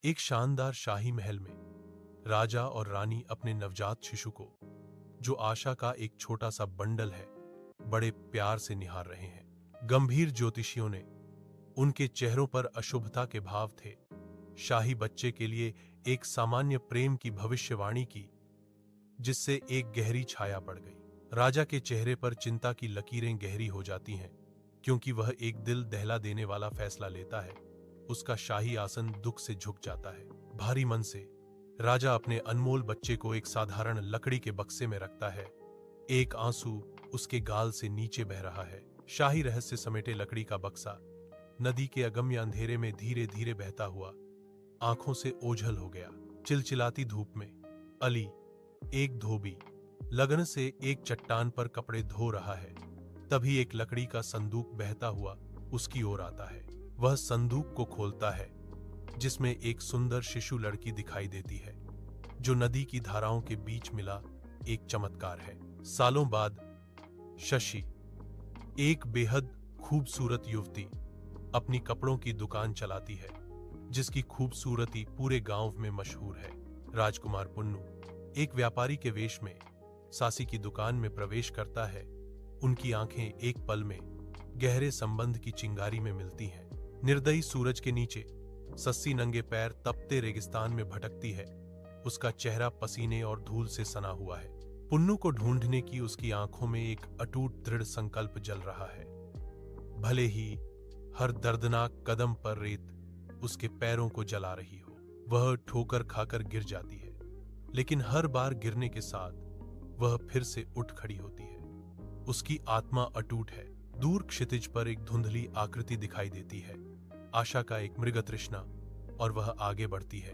एक शानदार शाही महल में राजा और रानी अपने नवजात शिशु को, जो आशा का एक छोटा सा बंडल है, बड़े प्यार से निहार रहे हैं। गंभीर ज्योतिषियों ने उनके चेहरों पर अशुभता के भाव थे। शाही बच्चे के लिए एक सामान्य प्रेम की भविष्यवाणी की, जिससे एक गहरी छाया पड़ गई। राजा के चेहरे पर चिंता की लकीरें गहरी हो जाती हैं, क्योंकि वह एक दिल दहला देने वाला फैसला लेता है। उसका शाही आसन दुख से झुक जाता है। भारी मन से राजा अपने अनमोल बच्चे को एक साधारण लकड़ी के बक्से में रखता है। एक आंसू उसके गाल से नीचे बह रहा है। शाही रहस्य समेटे लकड़ी का बक्सा नदी के अगम्य अंधेरे में धीरे धीरे बहता हुआ आंखों से ओझल हो गया। चिलचिलाती धूप में अली, एक धोबी, लगन से एक चट्टान पर कपड़े धो रहा है। तभी एक लकड़ी का संदूक बहता हुआ उसकी ओर आता है। वह संदूक को खोलता है, जिसमें एक सुंदर शिशु लड़की दिखाई देती है, जो नदी की धाराओं के बीच मिला एक चमत्कार है। सालों बाद शशि, एक बेहद खूबसूरत युवती, अपनी कपड़ों की दुकान चलाती है, जिसकी खूबसूरती पूरे गांव में मशहूर है। राजकुमार पुन्नू, एक व्यापारी के वेश में सासी की दुकान में प्रवेश करता है। उनकी आंखें एक पल में गहरे संबंध की चिंगारी में मिलती हैं। निर्दयी सूरज के नीचे सस्सी नंगे पैर तपते रेगिस्तान में भटकती है। उसका चेहरा पसीने और धूल से सना हुआ है। पुन्नू को ढूंढने की उसकी आंखों में एक अटूट दृढ़ संकल्प जल रहा है। भले ही हर दर्दनाक कदम पर रेत उसके पैरों को जला रही हो, वह ठोकर खाकर गिर जाती है, लेकिन हर बार गिरने के साथ वह फिर से उठ खड़ी होती है। उसकी आत्मा अटूट है। दूर क्षितिज पर एक धुंधली आकृति दिखाई देती है, आशा का एक मृग तृष्णा, और वह आगे बढ़ती है,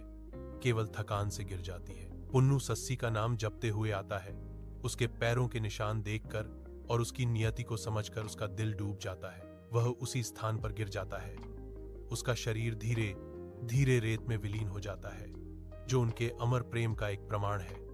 केवल थकान से गिर जाती है। पुन्नू सस्सी का नाम जपते हुए आता है। उसके पैरों के निशान देखकर और उसकी नियति को समझकर उसका दिल डूब जाता है। वह उसी स्थान पर गिर जाता है। उसका शरीर धीरे धीरे रेत में विलीन हो जाता है, जो उनके अमर प्रेम का एक प्रमाण है।